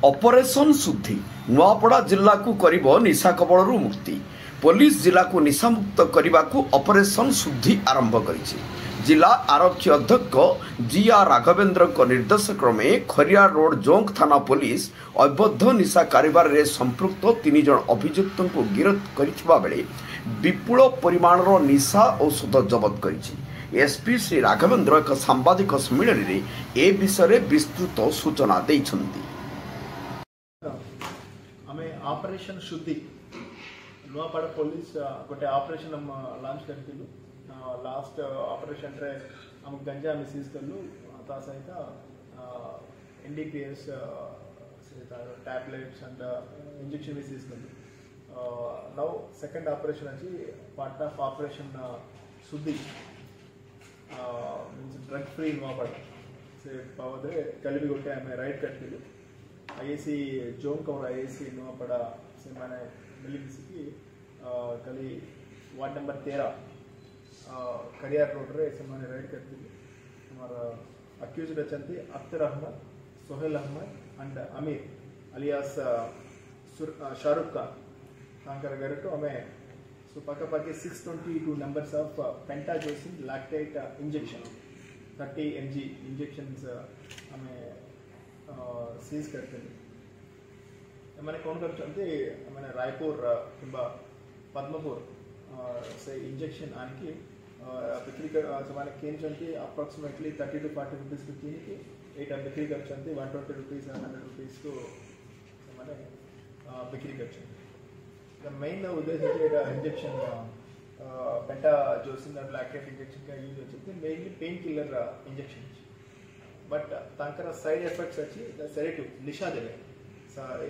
Operation शुद्धि नुआपड़ा जिला को करिबो निशा कबलरू मुक्ति। पुलिस जिला को निशा मुक्त करने को ऑपरेशन शुद्धि आरंभ करिछि। जिला आरक्षी अध्यक्ष जी आर राघवेंद्र निर्देश क्रमे खरिया रोड जोंक थाना पुलिस अवैध निशा कारोबार रे संपृक्त 3 जन अभियुक्त को गिरफ्त करिथिबा बेले विपुल परिमाणर निशा औषध जबत करिछि। एसपी श्री राघवेंद्र एक सांबादिक सम्मेलन रे ए विषय विस्तृत सूचना दैछन्ति। आमे ऑपरेशन शुद्धि नुआपड़ा पुलिस गोटे ऑपरेशन हम लॉन्च करथिलु। लास्ट ऑपरेशन रे हम गंजा में सीज करलु ता सहित एनडीपीएस सहित टैबलेट्स एंड इंजेक्शन में सीज करलु। नाउ सेकंड ऑपरेशन अछि पार्ट ऑफ ऑपरेशन शुद्धि मींस ड्रग फ्री नुआपड़ा से पावदे कल भी गोटे हमें राइड करथिलु। आईएसी जोंक और आईएसी नुआपड़ा से माने मिली मिसिकी कली वार्ड नंबर 13 करियार रोड रे से माने राइड करती हमारा अक्यूज्ड अचंती अख्तर अहमद, सोहेल अहमद एंड अमीर अलियास शाहरुख खान तांकर घर तो हमें सो पक्का 622 numbers of pentazocine lactate injection 30 mg injections हमें सीज करते हैं। मैंने कौन करते मैंने रायपुर किंबा पद्मपुर से इंजेक्शन आनकी बिक्री कर समाने केंद्र अप्रोक्सीमेटली 30 to 40 रुपीस को किन की एटा बिक्री करचंती 120 रुपीस 100 रुपीस को समाने बिक्री करचंती। द मेन उद्देश्य एटा इंजेक्शन पेंटाजोसिन और लैक्टेट इंजेक्शन का यूज होचंती mainly pain killer injection but तांकर साइड इफेक्ट्स अच्छी द सेडेटिव निशा देवे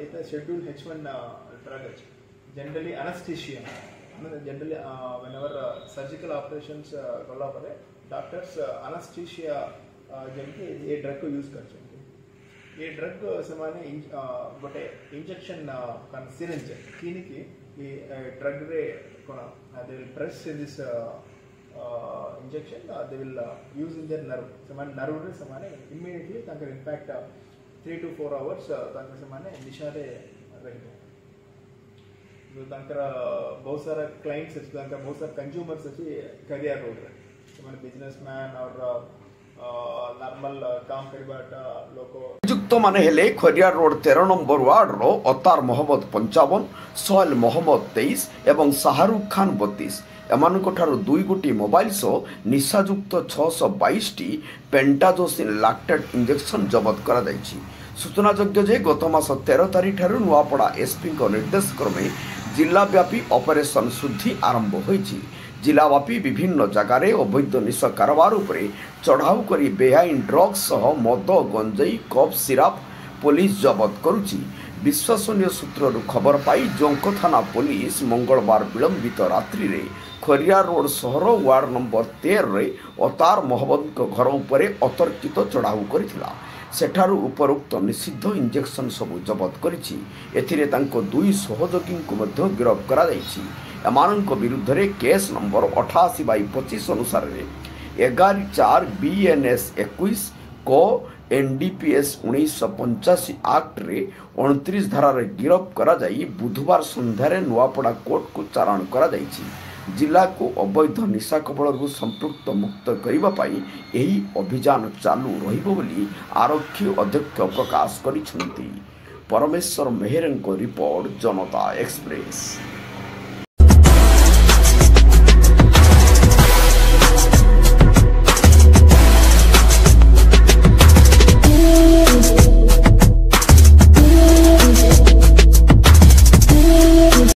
इतना शेड्यूल H1 ड्रग अच्छी generally anaesthesia generally whenever surgical operations गला पड़े डॉक्टर्स अनेस्थीसिया जन ये ड्रग को यूज कर सकते हैं। ये ड्रग समाने गोटे इंजेक्शन कन सिरिंज क्लिनिक ये ड्रग रे कोना they will press this injection they will use in their nerve samane nerve re samane immediately tanker impact 3 to 4 hours tanker samane nisha re rahite जो tanker बहुत सारा clients अच्छे tanker बहुत सारा consumers अच्छे career road re samane businessman और normal काम करबाटा लोको अभियुक्त माने हेले खरिया रोड 13 नंबर वार्ड रो अतार मोहम्मद 55, सोहेल मोहम्मद 23 एवं शाहरुख खान 32 एमानक ठारू 2 गोटी मोबाइल सो निशायुक्त 622 टी पेंटाजोसिन लैक्टेट इंजेक्शन जबत करा जायछि। सूचनायोग्य जे गत मास 13 तारिख ठारू नुआपड़ा एसपी को निर्देश क्रमे जिला व्यापी ऑपरेशन शुद्धि आरंभ होईछि। जिलाव्यापी विभिन्न जगार अवैध निशा कारोबार उपरे चढ़ाऊ करी बेआईन ड्रग्स सह मद गंजेई कफ सिराप पुलिस जबत करुछि। विश्वसनीय सूत्रରୁ खबर पाई जोंक थाना पुलिस मंगलवार विलंबित रात्रि रे खरिया रोड सहर वार्ड नंबर 13 रे अतार मोहम्मद घर उपरे अतर्कित चढ़ाऊ करिथिला। सेठारू उपरोक्त निषिद्ध इंजेक्शन सबु जबत करिछि। एथिरे तांको 2 सहयोगी को मध्य गिरफ्त करा जायछि। एमानक विरुद्ध रे केस नंबर 88/25 अनुसार 11/4 BNS 21 को एनडीपीएस 1985 एक्ट रे 29 धारा रे गिरफ्त करा जाई बुधवार संध्यारे नुआपड़ा कोर्ट को चालाण करा जायछि। जिला को अवैध निशा कबलरू संपृक्त मुक्त करबा पाई एही अभियान चालू रहिबो बोली आरक्षी अध्यक्ष प्रकाश करिसंती। परमेश्वर मेहरंको रिपोर्ट जनता एक्सप्रेस।